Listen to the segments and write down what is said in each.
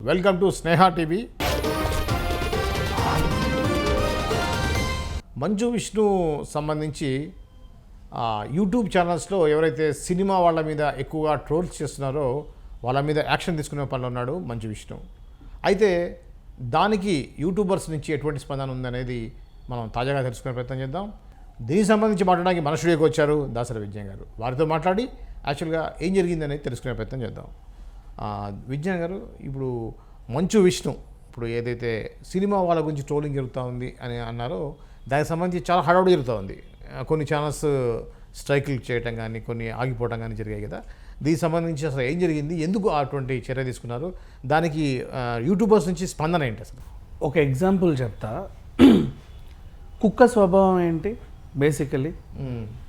Welcome to Sneha TV. Manchu Vishnu సంబంధించి YouTube ఛానల్స్లో ఎవరైతే సినిమా వాళ్ళ మీద ఎక్కువగా ట్రోల్స్ చేస్తున్నారో వాళ్ళ మీద యాక్షన్ తీసుకునే పనిలో ఉన్నాడు మంచు విష్ణు. అయితే దానికి యూట్యూబర్స్ నుంచి ఎటువంటి స్పందన ఉందనేది మనం తాజాగా తెలుసుకునే ప్రయత్నం చేద్దాం. దీనికి సంబంధించి మాట్లాడడానికి మన స్టూడియోకి వచ్చారు దాసరి విజ్ఞాన్ గారు. వారితో మాట్లాడి యాక్చువల్గా ఏం జరిగిందనేది తెలుసుకునే ప్రయత్నం చేద్దాం. విజ్ఞాన్ గారు, ఇప్పుడు మంచు విష్ణు ఇప్పుడు ఏదైతే సినిమా వాళ్ళ గురించి ట్రోలింగ్ జరుగుతూ ఉంది అని అన్నారో దానికి సంబంధించి చాలా హడావుడి జరుగుతూ ఉంది. కొన్ని ఛానల్స్ స్ట్రైకులు చేయటం కానీ కొన్ని ఆగిపోవటం కానీ జరిగాయి కదా. దీనికి సంబంధించి అసలు ఏం జరిగింది, ఎందుకు అటువంటి చర్య తీసుకున్నారు, దానికి యూట్యూబర్స్ నుంచి స్పందన ఏంటి అసలు? ఒక ఎగ్జాంపుల్ చెప్తా. కుక్క స్వభావం ఏంటి? బేసికలీ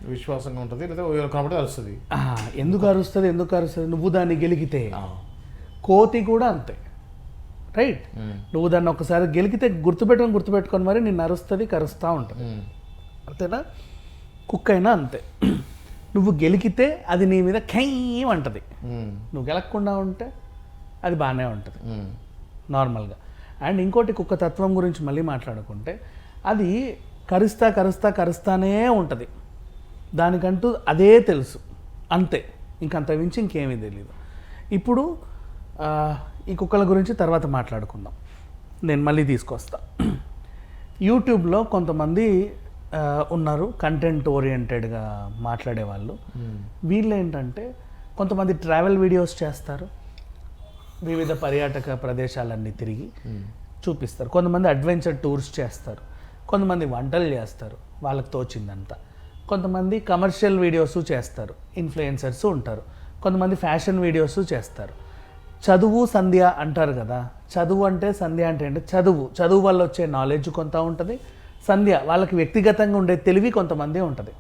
విశ్వాసంగా ఉంటుంది, లేదా కాబట్టి అరుస్తుంది. ఎందుకు అరుస్తుంది? నువ్వు దాన్ని గెలికితే. కోతి కూడా అంతే, రైట్? నువ్వు దాన్ని ఒకసారి గెలికితే గుర్తుపెట్టుకొని మరి నిన్ను అరుస్తుంది, కరుస్తూ ఉంటుంది. అంతేనా? కుక్క అయినా అంతే. నువ్వు గెలికితే అది నీ మీద ఖైం అంటది, నువ్వు గెలక్కుండా ఉంటే అది బాగానే ఉంటుంది నార్మల్గా. అండ్ ఇంకోటి, కుక్క తత్వం గురించి మళ్ళీ మాట్లాడుకుంటే అది కరుస్తానే ఉంటుంది. దానికంటూ అదే తెలుసు, అంతే. ఇంకంత మించి ఇంకేమీ తెలియదు. ఇప్పుడు ఈ కుక్కల గురించి తర్వాత మాట్లాడుకుందాం, నేను మళ్ళీ తీసుకొస్తా. యూట్యూబ్లో కొంతమంది ఉన్నారు కంటెంట్ ఓరియంటెడ్గా మాట్లాడేవాళ్ళు. వీళ్ళు ఏంటంటే కొంతమంది ట్రావెల్ వీడియోస్ చేస్తారు, వివిధ పర్యాటక ప్రదేశాలన్నీ తిరిగి చూపిస్తారు. కొంతమంది అడ్వెంచర్ టూర్స్ చేస్తారు, కొంతమంది వంటలు చేస్తారు వాళ్ళకి తోచిందంతా, కొంతమంది కమర్షియల్ వీడియోస్ చేస్తారు, ఇన్ఫ్లుయెన్సర్స్ ఉంటారు, కొంతమంది ఫ్యాషన్ వీడియోస్ చేస్తారు. చదువు సంధ్య అంటారు కదా. చదువు అంటే సంధ్య అంటే చదువు వల్ల వచ్చే నాలెడ్జ్ కొంత ఉంటుంది, సంధ్య వాళ్ళకి వ్యక్తిగతంగా ఉండే తెలివి కొంతమంది ఉంటుంది.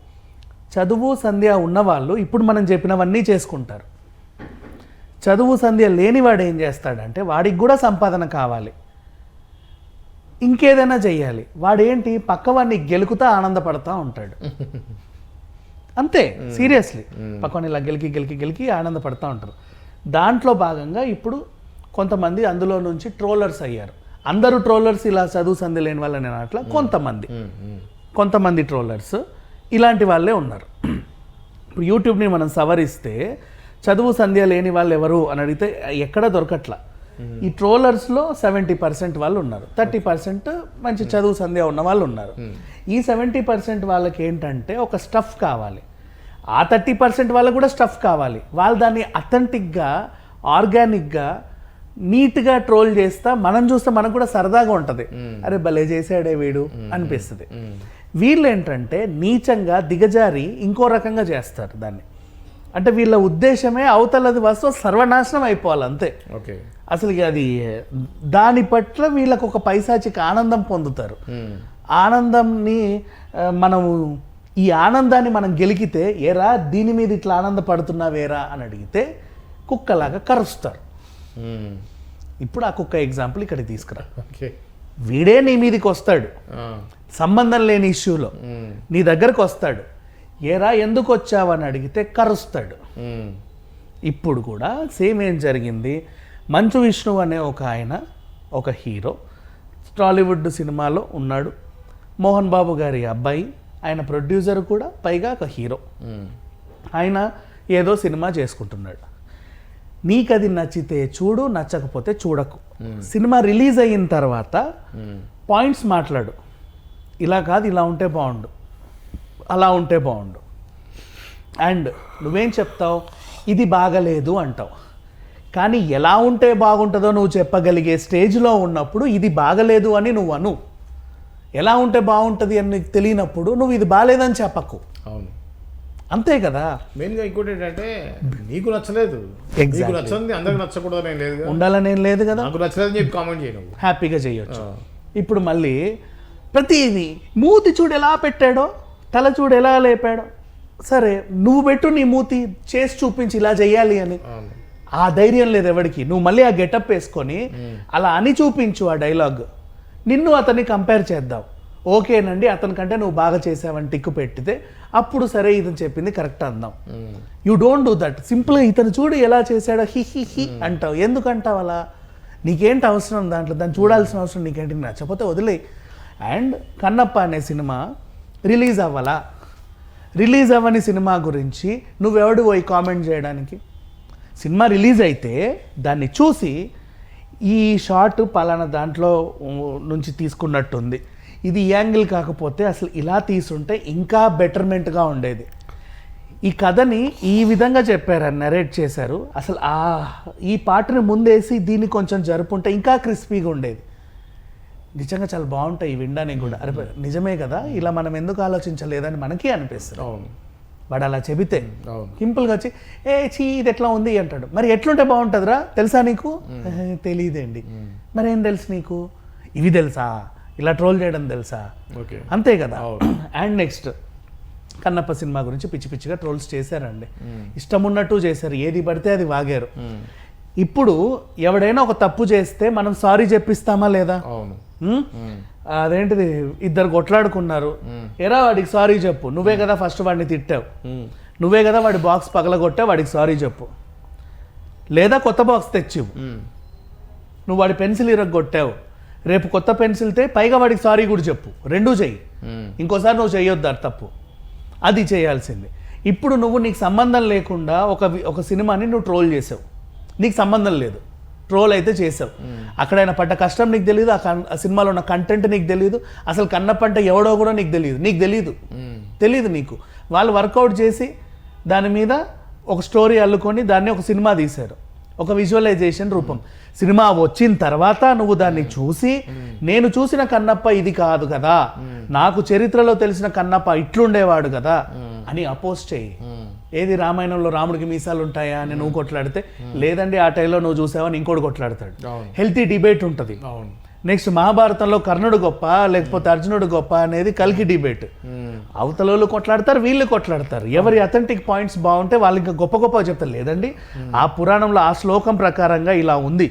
చదువు సంధ్య ఉన్నవాళ్ళు ఇప్పుడు మనం చెప్పినవన్నీ చేసుకుంటారు. చదువు సంధ్య లేనివాడు ఏం చేస్తాడంటే వాడికి కూడా సంపాదన కావాలి, ఇంకేదైనా చెయ్యాలి. వాడేంటి పక్కవాడిని గెలుకుతా ఆనందపడతా ఉంటాడు. అంతే, సీరియస్లీ. పక్కవాడిని ఇలా గెలికి ఆనందపడతా ఉంటారు. దాంట్లో భాగంగా ఇప్పుడు కొంతమంది అందులో నుంచి ట్రోలర్స్ అయ్యారు. అందరూ ట్రోలర్స్ ఇలా చదువు సంధ్య లేని వాళ్ళని అట్లా కొంతమంది ట్రోలర్స్ ఇలాంటి వాళ్ళే ఉన్నారు. ఇప్పుడు యూట్యూబ్ని మనం సవరిస్తే చదువు సంధ్య లేని వాళ్ళు ఎవరు అని అడిగితే ఎక్కడ దొరకట్లా. ఈ ట్రోలర్స్లో 70% వాళ్ళు ఉన్నారు, 30% మంచి చదువు సంధ్య ఉన్న వాళ్ళు ఉన్నారు. ఈ 70% వాళ్ళకి ఏంటంటే ఒక స్టఫ్ కావాలి, ఆ 30% వాళ్ళకు కూడా స్టఫ్ కావాలి. వాళ్ళు దాన్ని అథెంటిక్గా, ఆర్గానిక్గా, నీట్గా ట్రోల్ చేస్తా మనం చూస్తే మనకు కూడా సరదాగా ఉంటుంది. అరే భలే చేసాడే వీడు అనిపిస్తుంది. వీళ్ళు ఏంటంటే నీచంగా దిగజారి ఇంకో రకంగా చేస్తారు దాన్ని. అంటే వీళ్ళ ఉద్దేశమే అవతలది వస్తువు సర్వనాశనం అయిపోవాలి, అంతే. ఓకే, అసలు అది దాని పట్ల వీళ్ళకు ఒక పైశాచిక ఆనందం పొందుతారు. ఆనందంని మనము ఈ ఆనందాన్ని మనం గెలికితే, ఏరా దీని మీద ఇట్లా ఆనందపడుతున్నావేరా అని అడిగితే కుక్కలాగా కరుస్తారు. ఇప్పుడు ఆ కుక్క ఎగ్జాంపుల్ ఇక్కడికి తీసుకురా. వీడే నీ మీదకి వస్తాడు, సంబంధం లేని ఇష్యూలో నీ దగ్గరకు వస్తాడు. ఏరా ఎందుకు వచ్చావని అడిగితే కరుస్తాడు. ఇప్పుడు కూడా సేమ్ ఏం జరిగింది. మంచు విష్ణు అనే ఒక హీరో టాలీవుడ్ సినిమాలో ఉన్నాడు. మోహన్ బాబు గారి అబ్బాయి, ఆయన ప్రొడ్యూసర్ కూడా, పైగా ఒక హీరో. ఆయన ఏదో సినిమా చేసుకుంటున్నాడు. నీకు అది నచ్చితే చూడు, నచ్చకపోతే చూడకు. సినిమా రిలీజ్ అయిన తర్వాత పాయింట్స్ మాట్లాడు. ఇలా కాదు, ఇలా ఉంటే బాగుండు, అలా ఉంటే బాగుండు. అండ్ నువ్వేం చెప్తావు? ఇది బాగలేదు అంటావు. కానీ ఎలా ఉంటే బాగుంటుందో నువ్వు చెప్పగలిగే స్టేజ్లో ఉన్నప్పుడు ఇది బాగలేదు అని నువ్వు అను. ఎలా ఉంటే బాగుంటుంది అని నీకు తెలియనప్పుడు నువ్వు ఇది బాగలేదని చెప్పకు. అవును, అంతే కదా. మెయిన్గా ఇంకోటి ఏంటంటే నీకు నచ్చలేదు, నచ్చంది అందరికి నచ్చకూడదు లేదు, ఉండాలని ఏం లేదు కదా. నాకు నచ్చలేదని చెప్పి కామెంట్ చేయను, హ్యాపీగా చేయొచ్చు. ఇప్పుడు మళ్ళీ ప్రతిదీ మూతి చూడు ఎలా పెట్టాడో, తల చూడు ఎలా లేపాడో, సరే నువ్వు పెట్టు నీ మూతి చేసి చూపించి ఇలా చెయ్యాలి అని. ఆ ధైర్యం లేదు ఎవరికి. నువ్వు మళ్ళీ ఆ గెటప్ వేసుకొని అలా అని చూపించు ఆ డైలాగ్. నిన్ను అతన్ని కంపేర్ చేద్దాం. ఓకేనండి, అతనికంటే నువ్వు బాగా చేసావని టిక్కు పెట్టితే అప్పుడు సరే ఇతను చెప్పింది కరెక్ట్ అందాం. You don't do that. సింపుల్గా ఇతను చూడు ఎలా చేశాడో హి హి హి అంటావు. ఎందుకంటావు అలా? నీకేంటి అవసరం దాంట్లో, దాన్ని చూడాల్సిన అవసరం నీకేంటి, నచ్చకపోతే వదిలే. అండ్ కన్నప్ప అనే సినిమా రిలీజ్ అవ్వాలా, రిలీజ్ అవ్వని సినిమా గురించి నువ్వెవడు పోయి కామెంట్ చేయడానికి? సినిమా రిలీజ్ అయితే దాన్ని చూసి ఈ షార్ట్ పలానా దాంట్లో నుంచి తీసుకున్నట్టుంది, ఇది ఈ యాంగిల్ కాకపోతే అసలు ఇలా తీసుంటే ఇంకా బెటర్మెంట్గా ఉండేది, ఈ కథని ఈ విధంగా చెప్పారు, నరేట్ చేశారు, అసలు ఈ పాటని ముందేసి దీన్ని కొంచెం జరుపుంటే ఇంకా క్రిస్పీగా ఉండేది. నిజంగా చాలా బాగుంటాయి వినడానికి కూడా. అరే నిజమే కదా, ఇలా మనం ఎందుకు ఆలోచించలేదని మనకి అనిపిస్తుంది. వాడు అలా చెబితే సింపుల్గా వచ్చి చీ ఇది ఎట్లా ఉంది అంటాడు. మరి ఎట్లుంటే బాగుంటుందిరా తెలుసా నీకు? తెలియదండి. మరి ఏం తెలుసు నీకు? ఇవి తెలుసా, ఇలా ట్రోల్ చేయడం తెలుసా? అంతే కదా. అండ్ నెక్స్ట్ కన్నప్ప సినిమా గురించి పిచ్చి పిచ్చిగా ట్రోల్స్ చేశారండి, ఇష్టం ఉన్నట్టు చేశారు, ఏది పడితే అది వాగారు. ఇప్పుడు ఎవడైనా ఒక తప్పు చేస్తే మనం సారీ చెప్పిస్తామా లేదా? అదేంటిది, ఇద్దరు కొట్లాడుకున్నారు, ఎరా వాడికి సారీ చెప్పు, నువ్వే కదా ఫస్ట్ వాడిని తిట్టావు, నువ్వే కదా వాడి బాక్స్ పగలగొట్టావు, వాడికి సారీ చెప్పు, లేదా కొత్త బాక్స్ తెచ్చివు, నువ్వు వాడి పెన్సిల్ ఇరగొట్టావు, రేపు కొత్త పెన్సిల్తే పైగా వాడికి సారీ కూడా చెప్పు, రెండూ చెయ్యి, ఇంకోసారి నువ్వు చెయ్యొద్దు తప్పు, అది చేయాల్సింది. ఇప్పుడు నువ్వు నీకు సంబంధం లేకుండా ఒక సినిమాని నువ్వు ట్రోల్ చేసావు, నీకు సంబంధం లేదు, ట్రోల్ అయితే చేసావు, అక్కడ ఆయన పడ్డ కష్టం నీకు తెలియదు, ఆ సినిమాలో ఉన్న కంటెంట్ నీకు తెలియదు, అసలు కన్నప్ప అంటే ఎవడో కూడా నీకు తెలియదు నీకు. వాళ్ళు వర్కౌట్ చేసి దాని మీద ఒక స్టోరీ అల్లుకొని దాన్ని ఒక సినిమా తీశారు, ఒక విజువలైజేషన్ రూపం. సినిమా వచ్చిన తర్వాత నువ్వు దాన్ని చూసి నేను చూసిన కన్నప్ప ఇది కాదు కదా, నాకు చరిత్రలో తెలిసిన కన్నప్ప ఇట్లుండేవాడు కదా అని అపోజ్ చేయి. ఏది రామాయణంలో రాముడికి మీసాలు ఉంటాయా అని నువ్వు కొట్లాడితే, లేదండి ఆ టైంలో నువ్వు చూసావని ఇంకోటి కొట్లాడతాడు. హెల్తీ డిబేట్ ఉంటుంది. నెక్స్ట్ మహాభారతంలో కర్ణుడు గొప్ప లేకపోతే అర్జునుడు గొప్ప అనేది కల్కి డిబేట్. అవతల కొట్లాడతారు, వీళ్ళు కొట్లాడతారు, ఎవరి అథెంటిక్ పాయింట్స్ బాగుంటే వాళ్ళు ఇంకా గొప్ప గొప్ప చెప్తారు. లేదండి ఆ పురాణంలో ఆ శ్లోకం ప్రకారంగా ఇలా ఉంది,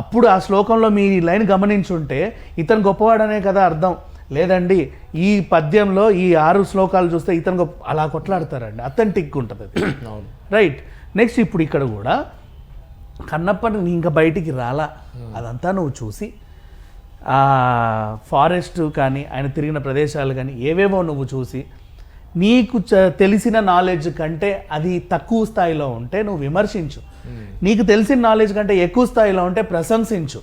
అప్పుడు ఆ శ్లోకంలో మీ లైన్ గమనించుంటే ఇతను గొప్పవాడనే కదా అర్థం. లేదండి ఈ పద్యంలో ఈ 6 శ్లోకాలు చూస్తే ఇతను గొప్ప, అలా కొట్లాడతారండి, అథెంటిక్ ఉంటుంది అది. రైట్. నెక్స్ట్ ఇప్పుడు ఇక్కడ కూడా కన్నప్పని ఇంకా బయటికి రాలా, అదంతా నువ్వు చూసి ఆ ఫారెస్ట్ కానీ ఆయన తిరిగిన ప్రదేశాలు కానీ ఏవేవో నువ్వు చూసి నీకు తెలిసిన నాలెడ్జ్ కంటే అది తక్కువ స్థాయిలో ఉంటే నువ్వు విమర్శించు, నీకు తెలిసిన నాలెడ్జ్ కంటే ఎక్కువ స్థాయిలో ఉంటే ప్రశంసించు.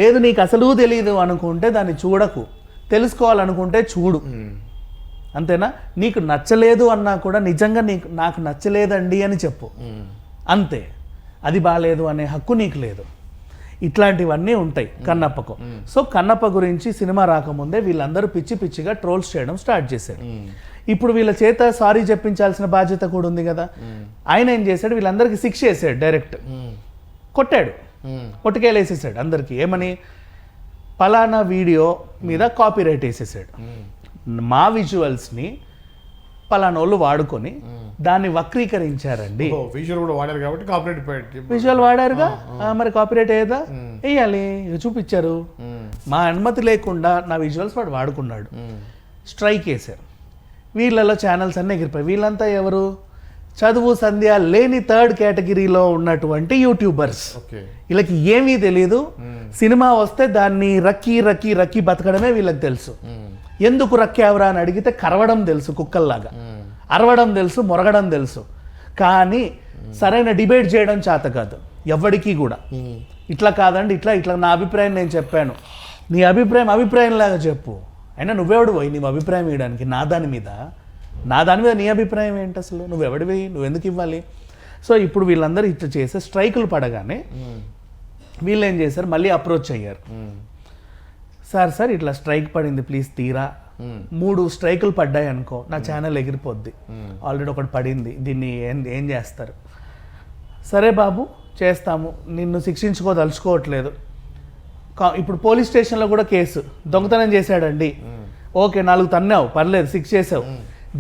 లేదు నీకు అసలు తెలియదు అనుకుంటే దాన్ని చూడకు, తెలుసుకోవాలనుకుంటే చూడు, అంతేనా? నీకు నచ్చలేదు అన్నా కూడా నిజంగా నాకు నచ్చలేదండి అని చెప్పు, అంతే. అది బాగాలేదు అనే హక్కు నీకు లేదు. ఇట్లాంటివన్నీ ఉంటాయి కన్నప్పకు. సో కన్నప్ప గురించి సినిమా రాకముందే వీళ్ళందరూ పిచ్చి పిచ్చిగా ట్రోల్స్ చేయడం స్టార్ట్ చేశారు. ఇప్పుడు వీళ్ళ చేత సారీ చెప్పించాల్సిన బాధ్యత కూడా ఉంది కదా. ఆయన ఏం చేశాడు, వీళ్ళందరికీ శిక్ష వేసాడు, డైరెక్ట్ కొట్టాడు, పొట్టుకేలు వేసేసాడు అందరికీ. ఏమని? పలానా వీడియో మీద కాపీరైట్ వేసేసాడు, మా విజువల్స్ని పలానోళ్ళు వాడుకొని దాన్ని వక్రీకరించారండి. విజువల్ వాడారుగా, మరి కాపీరైట్ అయ్యేదా? వేయాలి, చూపించారు. మా అనుమతి లేకుండా నా విజువల్స్ వాడు వాడుకున్నాడు, స్ట్రైక్ వేశారు. వీళ్ళలో ఛానల్స్ అన్నీ ఎగిరిపోయి. వీళ్ళంతా ఎవరు? చదువు సంధ్య లేని థర్డ్ కేటగిరీలో ఉన్నటువంటి యూట్యూబర్స్. వీళ్ళకి ఏమీ తెలియదు, సినిమా వస్తే దాన్ని రక్కి రక్కి రక్కి బతకడమే వీళ్ళకి తెలుసు. ఎందుకు రక్కేవరా అని అడిగితే కరవడం తెలుసు కుక్కల్లాగా, అరవడం తెలుసు, మొరగడం తెలుసు, కానీ సరైన డిబేట్ చేయడం చేత కాదు ఎవరికి కూడా. ఇట్లా కాదండి, ఇట్లా ఇట్లా నా అభిప్రాయం నేను చెప్పాను, నీ అభిప్రాయంలాగా చెప్పు. అయినా నువ్వెవడు పోయి నీ అభిప్రాయం ఇవ్వడానికి నా దాని మీద నీ అభిప్రాయం ఏంటి అసలు? నువ్వెవడివి, నువ్వెందుకు ఇవ్వాలి? సో ఇప్పుడు వీళ్ళందరూ ఇట్లా చేసే స్ట్రైకులు పడగానే వీళ్ళు ఏం చేశారు, మళ్ళీ అప్రోచ్ అయ్యారు. సార్ ఇట్లా స్ట్రైక్ పడింది, ప్లీజ్ తీరా. 3 స్ట్రైకులు పడ్డాయి అనుకో, నా ఛానల్ ఎగిరిపోద్ది. ఆల్రెడీ ఒకటి పడింది, దీన్ని ఏం చేస్తారు? సరే బాబు చేస్తాము, నిన్ను శిక్షించుకోదలుచుకోవట్లేదు. ఇప్పుడు పోలీస్ స్టేషన్లో కూడా కేసు, దొంగతనం చేశాడండి, ఓకే 4 తన్నావు, పర్లేదు, 6 చేసావు,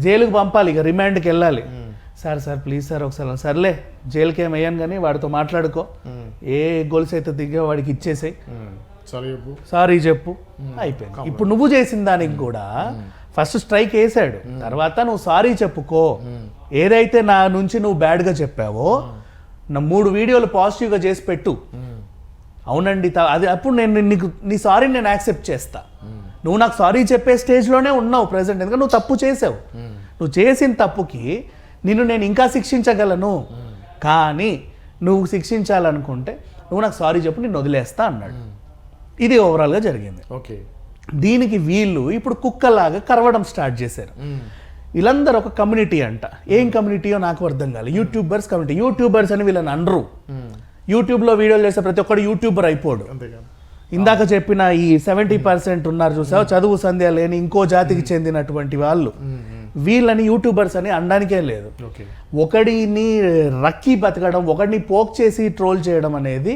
జైలుకి పంపాలి, ఇక రిమాండ్కి వెళ్ళాలి. సార్ ప్లీజ్ సార్ ఒకసారి, సర్లే జైలుకి ఏం వేయను కానీ వాడితో మాట్లాడుకో, ఏ గొలుసు అయితే దిగా వాడికి ఇచ్చేసాయి, సారీ చెప్పు, అయిపోయింది. ఇప్పుడు నువ్వు చేసిన దానికి కూడా ఫస్ట్ స్ట్రైక్ వేసాడు, తర్వాత నువ్వు సారీ చెప్పుకో. ఏదైతే నా నుంచి నువ్వు బ్యాడ్గా చెప్పావో నా 3 వీడియోలు పాజిటివ్గా చేసి పెట్టు, అవునండి అది అప్పుడు నేను నీకు నీ సారీ నేను యాక్సెప్ట్ చేస్తా, నువ్వు నాకు సారీ చెప్పే స్టేజ్లోనే ఉన్నావు ప్రజెంట్, ఎందుకంటే నువ్వు తప్పు చేసావు, నువ్వు చేసిన తప్పుకి నిన్ను నేను ఇంకా శిక్షించగలను, కానీ నువ్వు శిక్షించాలనుకుంటే నువ్వు నాకు సారీ చెప్పు, నేను వదిలేస్తా అన్నాడు. ఇది ఓవరాల్గా జరిగింది. ఓకే. దీనికి వీళ్ళు ఇప్పుడు కుక్కలాగా కరవడం స్టార్ట్ చేశారు. వీళ్ళందరూ ఒక కమ్యూనిటీ అంట, ఏం కమ్యూనిటీయో నాకు అర్థం కాదు, యూట్యూబర్స్ కమ్యూనిటీ. యూట్యూబర్స్ అని వీళ్ళని అనరు, యూట్యూబ్లో వీడియోలు చేస్తే ప్రతి ఒక్కడు యూట్యూబర్ అయిపోడు. ఇందాక చెప్పిన ఈ 70% ఉన్నారు చూసావు, చదువు సంధ్య లేని ఇంకో జాతికి చెందినటువంటి వాళ్ళు, వీళ్ళని యూట్యూబర్స్ అని అనడానికే లేదు. ఒకడిని రక్కి బతకడం, ఒకడిని పోక్ చేసి ట్రోల్ చేయడం అనేది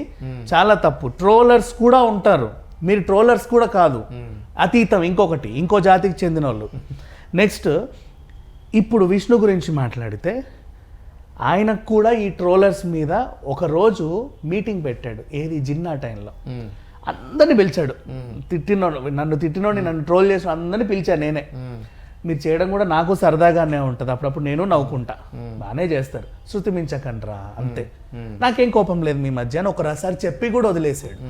చాలా తప్పు. ట్రోలర్స్ కూడా ఉంటారు, మీరు ట్రోలర్స్ కూడా కాదు, అతీతం, ఇంకో జాతికి చెందిన వాళ్ళు. నెక్స్ట్ ఇప్పుడు విష్ణు గురించి మాట్లాడితే ఆయనకు కూడా ఈ ట్రోలర్స్ మీద ఒకరోజు మీటింగ్ పెట్టాడు, ఏది జిన్నా టైంలో. అందరిని పిలిచాడు, నన్ను తిట్టినోడిని, నన్ను ట్రోల్ చేసిన అందరినీ పిలిచాను నేనే. మీరు చేయడం కూడా నాకు సరదాగానే ఉంటుంది, అప్పుడప్పుడు నేను నవ్వుకుంటా, బాగానే చేస్తారు, శృతి మించకండ్రా అంతే, నాకేం కోపం లేదు మీ మధ్య అని ఒకసారి చెప్పి కూడా వదిలేసాడు.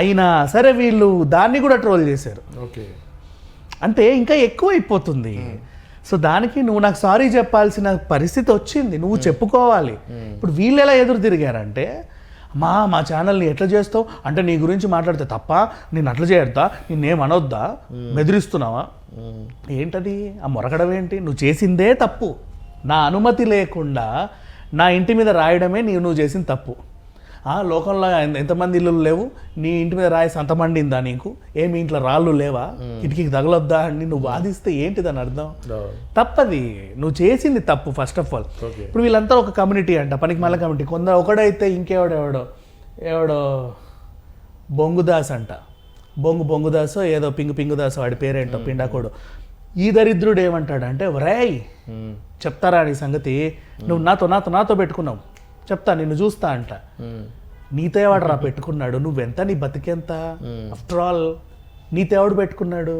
అయినా సరే వీళ్ళు దాన్ని కూడా ట్రోల్ చేశారు. అంటే ఇంకా ఎక్కువ అయిపోతుంది. సో దానికి నువ్వు నాకు సారీ చెప్పాల్సిన పరిస్థితి వచ్చింది, నువ్వు చెప్పుకోవాలి. ఇప్పుడు వీళ్ళు ఎలా ఎదురు తిరిగారంటే, మా ఛానల్ని ఎట్లా చేస్తావు అంటే, నీ గురించి మాట్లాడితే తప్ప, నేను అట్లా చేయొద్దా, నిన్నేం అనొద్దా, బెదిరిస్తున్నావా, ఏంటది ఆ మొరకడం ఏంటి, నువ్వు చేసిందే తప్పు, నా అనుమతి లేకుండా నా ఇంటి మీద రాయడమే నువ్వు చేసిన తప్పు. లోకంలో ఎంతమంది ఇల్లు లేవు, నీ ఇంటి మీద రాయేసి అంత మండిందా నీకు, ఏమి ఇంట్లో రాళ్ళు లేవా, కిటికీకి తగలొద్దా అని నువ్వు వాదిస్తే ఏంటి దాని అర్థం? తప్పది, నువ్వు చేసింది తప్పు ఫస్ట్ ఆఫ్ ఆల్. ఇప్పుడు వీళ్ళంతా ఒక కమ్యూనిటీ అంట, పనికి మళ్ళీ కమ్యూనిటీ. ఒకడైతే ఎవడో బొంగుదాస్ అంట, బొంగుదాసో ఏదో పింగుదాసో వాడి పేరేంటో, పిండాకోడు. ఈ దరిద్రుడు ఏమంటాడంటే, రేయ్ చెప్తారా నీ సంగతి, నువ్వు నాతో పెట్టుకున్నావు, చెప్తా, నిన్ను చూస్తా అంట. నీతో ఎవడరా పెట్టుకున్నాడు, నువ్వెంత, నీ బతికెంత, ఆఫ్టర్ ఆల్ నీతో ఎవడు పెట్టుకున్నాడు,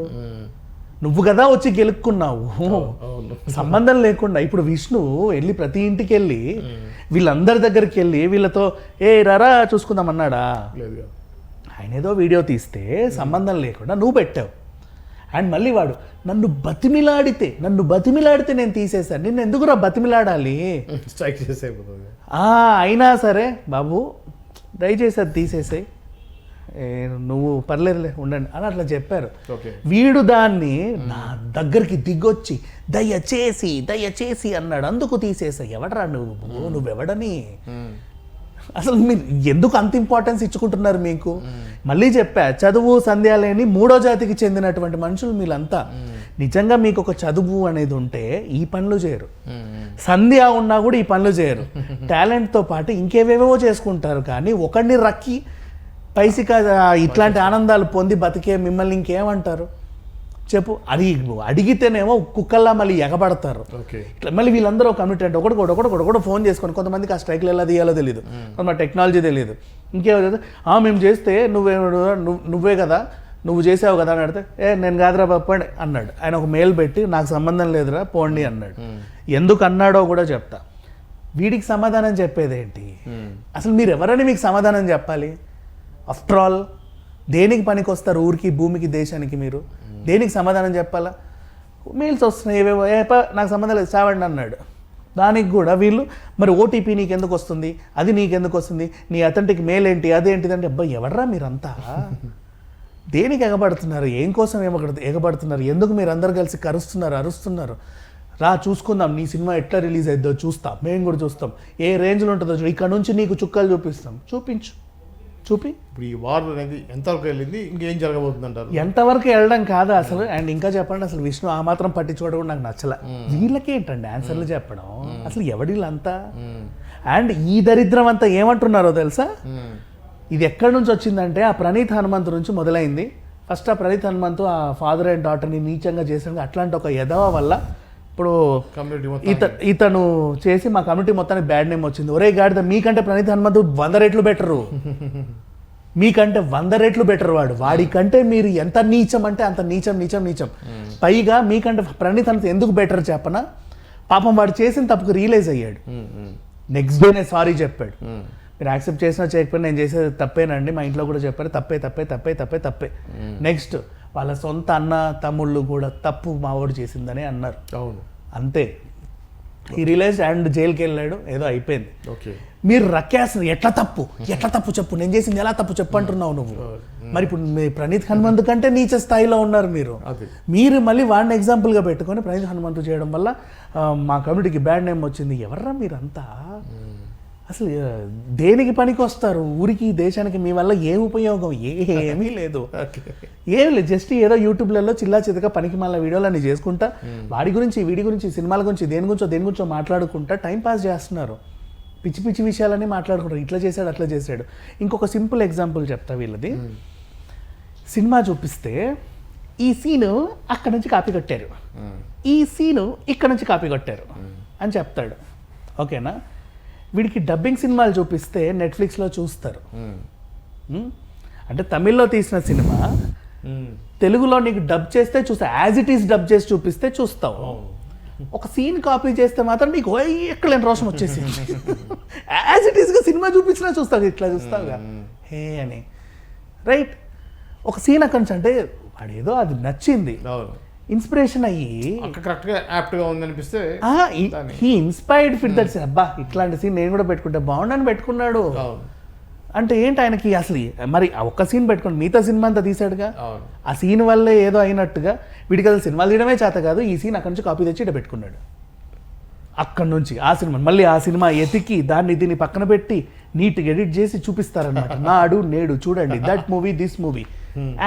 నువ్వు కదా వచ్చి గెలుక్కున్నావు, సంబంధం లేకుండా. ఇప్పుడు విష్ణు వెళ్ళి ప్రతి ఇంటికి వెళ్ళి వీళ్ళందరి దగ్గరికి వెళ్ళి వీళ్ళతో రారా చూసుకుందాం అన్నాడా? ఆయన ఏదో వీడియో తీస్తే సంబంధం లేకుండా నువ్వు పెట్టావు. అండ్ మళ్ళీ వాడు నన్ను బతిమిలాడితే నేను తీసేశాను, నిన్ను ఎందుకురా బతిమిలాడాలి, స్ట్రైక్ చేసేపోతుంది. అయినా సరే బాబు దయచేసి అది తీసేసాయి, నువ్వు పర్లేదులే ఉండండి అని అట్లా చెప్పారు. వీడు దాన్ని నా దగ్గరికి దిగొచ్చి దయచేసి అన్నాడు, అందుకు తీసేసా. ఎవడరా నువ్వెవడని, అసలు మీరు ఎందుకు అంత ఇంపార్టెన్స్ ఇచ్చుకుంటున్నారు? మీకు మళ్ళీ చెప్పా, చదువు సంధ్య లేని మూడో జాతికి చెందినటువంటి మనుషులు మీరంతా. నిజంగా మీకు ఒక చదువు అనేది ఉంటే ఈ పనులు చేయరు, సంధ్య ఉన్నా కూడా ఈ పనులు చేయరు. టాలెంట్తో పాటు ఇంకేవేవో చేసుకుంటారు, కానీ ఒకడిని రక్కి పైసిక ఇట్లాంటి ఆనందాలు పొంది బతికే మిమ్మల్ని ఇంకేమంటారు చెప్పు? అది అడిగితేనేమో కుక్కల్లా మళ్ళీ ఎగబడతారు. ఇట్లా మళ్ళీ వీళ్ళందరూ కమ్యూనిటీ అంటే ఒకటి ఫోన్ చేసుకొని, కొంతమందికి ఆ స్ట్రైక్లు ఎలా తీయాలో తెలియదు, కొంతమంది టెక్నాలజీ తెలియదు, ఇంకేమో మేము చేస్తే నువ్వే కదా, నువ్వు చేసావు కదా అని అడితే, నేను కాదురా బాపండి అన్నాడు. ఆయన ఒక మెయిల్ పెట్టి, నాకు సంబంధం లేదురా పోండి అన్నాడు. ఎందుకు అన్నాడో కూడా చెప్తా. వీడికి సమాధానం చెప్పేదేంటి అసలు? మీరు ఎవరని మీకు సమాధానం చెప్పాలి? ఆఫ్టర్ ఆల్ దేనికి పనికి వస్తారు? ఊరికి, భూమికి, దేశానికి మీరు దేనికి సమాధానం చెప్పాలా? మెయిల్స్ వస్తున్నాయి ఏవేవో, నాకు సంబంధం లేదు చావండి అన్నాడు. దానికి కూడా వీళ్ళు మరి ఓటీపీ నీకెందుకు వస్తుంది, అది నీకెందుకు వస్తుంది, నీ అతనికి మెయిల్ ఏంటి, అదేంటిదంటే, అబ్బాయి ఎవడరా మీరంతా, దేనికి ఎగబడుతున్నారు, ఏం కోసం ఎగబడుతున్నారు, ఎందుకు మీరు అందరు కలిసి అరుస్తున్నారు? రా చూసుకుందాం, నీ సినిమా ఎట్లా రిలీజ్ అయిద్దో చూస్తాం, మేము కూడా చూస్తాం, ఏ రేంజ్లో ఉంటుందో ఇక్కడ నుంచి నీకు చుక్కలు చూపిస్తాం, చూపి. ఇప్పుడు ఈ వార్ అనేది ఎంతవరకు వెళ్ళింది, ఇంకేం జరగబోతుంది అంటారు? ఎంతవరకు వెళ్ళడం కాదు అసలు. అండ్ ఇంకా చెప్పండి, అసలు విష్ణు ఆ మాత్రం పట్టించుకోవడం కూడా నాకు నచ్చల. వీళ్ళకి ఏంటండి ఆన్సర్లు చెప్పడం, అసలు ఎవడిలంతా? అండ్ ఈ దరిద్రం అంతా ఏమంటున్నారో తెలుసా? ఇది ఎక్కడి నుంచి వచ్చిందంటే ఆ ప్రణీత్ హనుమంత్ నుంచి మొదలైంది. ఫస్ట్ ఆ ప్రణీత్ హనుమంత్ ఆ ఫాదర్ అండ్ డాటర్ని నీచంగా చేసాడు. అట్లాంటి ఒక యదవ వల్ల ఇప్పుడు ఇతను చేసి మా కమ్యూనిటీ మొత్తానికి బ్యాడ్ నేమ్ వచ్చింది. ఒరే గాడిద, మీకంటే ప్రణీత్ హనుమంత్ 100 రెట్లు బెటరు, మీకంటే 100 రెట్లు బెటర్ వాడికంటే మీరు ఎంత నీచం అంటే అంత నీచం. పైగా మీకంటే ప్రణీత్ హనుమంత్ ఎందుకు బెటర్ చెప్పనా? పాపం వాడు చేసిన తప్పుకు రియలైజ్ అయ్యాడు, నెక్స్ట్ డేనే సారీ చెప్పాడు. మీరు యాక్సెప్ట్ చేసినా చేయకపోయినా నేను చేసేది తప్పేనండి, మా ఇంట్లో కూడా చెప్పారు తప్పే. నెక్స్ట్ వాళ్ళ సొంత అన్న తమ్ముళ్ళు కూడా తప్పు మావాడు చేసిందని అన్నారు. అవును, అంతే. ఈ రిలైజ్ అండ్ జైలుకి వెళ్ళాడు, ఏదో అయిపోయింది. ఓకే. మీరు రక్కేస్తున్నారు, ఎట్లా తప్పు చెప్పు, నేను చేసింది ఎలా తప్పు చెప్పు అంటున్నావు నువ్వు. మరి ఇప్పుడు మీ ప్రణీత్ హనుమంతు కంటే నీచ స్థాయిలో ఉన్నారు మీరు మళ్ళీ వాడిని ఎగ్జాంపుల్గా పెట్టుకొని ప్రణీత్ హనుమంతు చేయడం వల్ల మా కమ్యూనిటీకి బ్యాడ్ నేమ్ వచ్చింది. ఎవర్రా మీరంతా? అసలు దేనికి పనికి వస్తారు? ఊరికి దేశానికి మీ వల్ల ఏం ఉపయోగం? ఏమీ లేదు. ఏం లేదు, జస్ట్ ఏదో యూట్యూబ్లలో చిల్లా చితగా పనికి మళ్ళీ వీడియోలన్నీ చేసుకుంటా వీడి గురించి సినిమాల గురించి దేని గురించో మాట్లాడుకుంటా టైం పాస్ చేస్తున్నారు. పిచ్చి విషయాలన్నీ మాట్లాడుకుంటారు. ఇట్లా చేశాడు అట్లా చేశాడు. ఇంకొక సింపుల్ ఎగ్జాంపుల్ చెప్తా వీళ్ళది. సినిమా చూపిస్తే ఈ సీను అక్కడ నుంచి కాపీ కొట్టారు, ఈ సీను ఇక్కడ నుంచి కాపీ కొట్టారు అని చెప్తాడు. ఓకేనా? వీడికి డబ్బింగ్ సినిమాలు చూపిస్తే నెట్ఫ్లిక్స్లో చూస్తారు. అంటే తమిళ్లో తీసిన సినిమా తెలుగులో నీకు డబ్ చేస్తే చూస్తా, యాజ్ ఇట్ ఈస్ డబ్ చేసి చూపిస్తే చూస్తావు. ఒక సీన్ కాపీ చేస్తే మాత్రం నీకు ఎక్కలేని రోషం వచ్చేసింది. యాజ్ ఇట్ ఈస్గా సినిమా చూపించినా చూస్తావు, ఇట్లా చూస్తావుగా హే అని. రైట్? ఒక సీన్ అక్కడి నుంచి అంటే వాడేదో అది నచ్చింది, ఇన్స్పిరేషన్ అయ్యి కరెక్ట్గా యాప్ట్గా ఉందనిపిస్తే he inspired fit that scene. అబ్బా ఇట్లాంటి సీన్ నేను కూడా పెట్టుకుంటే బాగుండని పెట్టుకున్నాడు. అంటే ఏంటి ఆయనకి అసలు మరి ఒక్క సీన్ పెట్టుకోండి, మిగతా సినిమా అంతా తీసాడుగా. ఆ సీన్ వల్లే ఏదో అయినట్టుగా వీడికి అసలు సినిమాలు తీయడమే చేత కాదు, ఈ సీన్ అక్కడి నుంచి కాపీ తెచ్చి ఇట పెట్టుకున్నాడు. అక్కడి నుంచి ఆ సినిమా మళ్ళీ ఆ సినిమా ఎతికి దీన్ని పక్కన పెట్టి నీట్గా ఎడిట్ చేసి చూపిస్తారనమాట. నాడు నేడు చూడండి, that movie this movie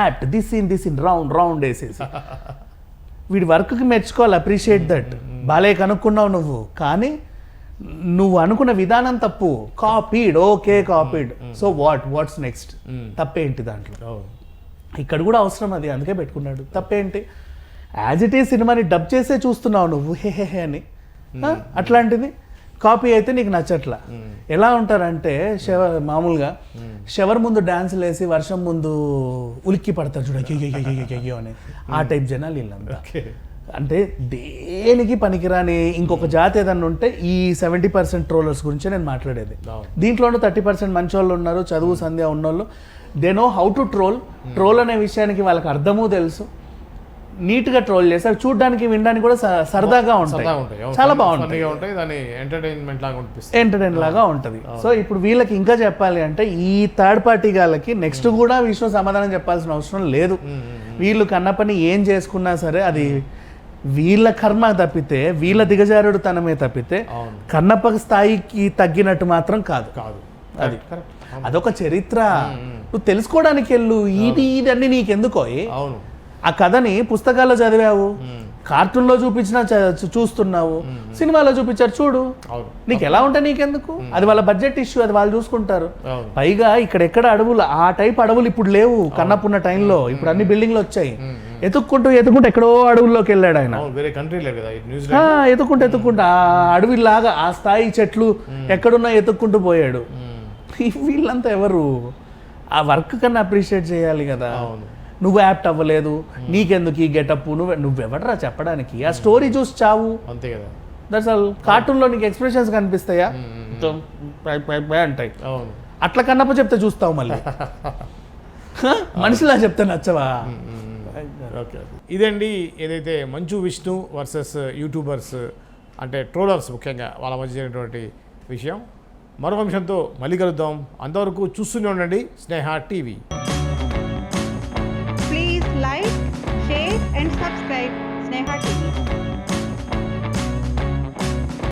apt this in round వేసేసి. వీడి వర్క్కి మెచ్చుకోవాలి, అప్రిషియేట్ దట్. బాలే కనుక్కున్నావు నువ్వు, కానీ నువ్వు అనుకున్న విధానం తప్పు. Copied, okay copied, so what's next? తప్పేంటి దాంట్లో? ఇక్కడ కూడా అవసరం అది, అందుకే పెట్టుకున్నాడు. తప్పేంటి? యాజ్ ఇట్ ఈస్ సినిమాని డబ్ చేసే చూస్తున్నావు నువ్వు హే అని. అట్లాంటిది కాపీ అయితే నీకు నచ్చట్లా. ఎలా ఉంటారంటే మామూలుగా షవర్ ముందు డాన్సులు వేసి వర్షం ముందు ఉలిక్కి పడతారు చూడ అయ్యో అని, ఆ టైప్ జనాలు వీళ్ళంతా. అంటే దేనికి పనికిరాని ఇంకొక జాతి ఏదన్నా ఉంటే ఈ 70% ట్రోలర్స్ గురించే నేను మాట్లాడేది. దీంట్లోనూ 30% మంచి వాళ్ళు ఉన్నారు, చదువు సంధ్య ఉన్నోళ్ళు. They know how to troll అనే విషయానికి వాళ్ళకి అర్థమూ తెలుసు. నీట్గా ట్రోల్ చేస్తారు, చూడడానికి వినడానికి కూడా సరదాగా ఉంటాయి, చాలా బాగుంటాయి, ఎంటర్టైన్ లాగా ఉంటుంది. సో ఇప్పుడు వీళ్ళకి ఇంకా చెప్పాలి అంటే ఈ థర్డ్ పార్టీ గాళ్ళకి నెక్స్ట్ కూడా విషయం సమాధానం చెప్పాల్సిన అవసరం లేదు. వీళ్ళు కన్న పని ఏం చేసుకున్నా సరే అది వీళ్ళ కర్మ తప్పితే, వీళ్ళ దిగజారుడు తనమే తప్పితే కన్నప్ప స్థాయికి తగ్గినట్టు మాత్రం కాదు. అది అదొక చరిత్ర, నువ్వు తెలుసుకోవడానికి వెళ్ళు. ఇది అన్ని నీకెందుకో? ఆ కథని పుస్తకాల్లో చదివావు, కార్టూన్లో చూపించినా చూస్తున్నావు, సినిమాలో చూపించారు చూడు, నీకు ఎలా ఉంటే నీకెందుకు? అది వాళ్ళ బడ్జెట్ ఇష్యూ, అది వాళ్ళు చూసుకుంటారు. పైగా ఇక్కడెక్కడ అడవులు, ఆ టైప్ అడవులు ఇప్పుడు లేవు కన్నప్పున్న టైంలో. ఇప్పుడు అన్ని బిల్డింగ్లు వచ్చాయి. ఎత్తుక్కుంటూ ఎక్కడో అడవుల్లోకి వెళ్ళాడు ఆయన. ఎత్తుక్కుంటూ ఆ అడవిలాగా ఆ స్థాయి చెట్లు ఎక్కడున్నా ఎత్తుక్కుంటూ పోయాడు. వీళ్ళంతా ఎవరు? ఆ వర్క్ కన్నా అప్రిషియేట్ చేయాలి కదా. నువ్వు యాప్ట్ అవ్వలేదు, నీకెందుకు ఈ గెటప్, నువ్వెవడరా చెప్పడానికి? ఆ స్టోరీ చూసి చావు, అంతే కదా. That's all. కార్టూన్లో నీకు ఎక్స్ప్రెషన్స్ కనిపిస్తాయా? అంటాయి. అట్లా కన్నప్ప చెప్తే చూస్తావు మళ్ళీ, మనిషిలా చెప్తే నచ్చవా? ఇదండి ఏదైతే మంచు విష్ణు వర్సెస్ యూట్యూబర్స్ అంటే ట్రోలర్స్ ముఖ్యంగా వాళ్ళ మధ్య జరిగినటువంటి విషయం. మరొక అంశంతో మళ్ళీ కలుద్దాం. అంతవరకు చూస్తూనే ఉండండి స్నేహ TV. Please like, share and subscribe Sneha TV.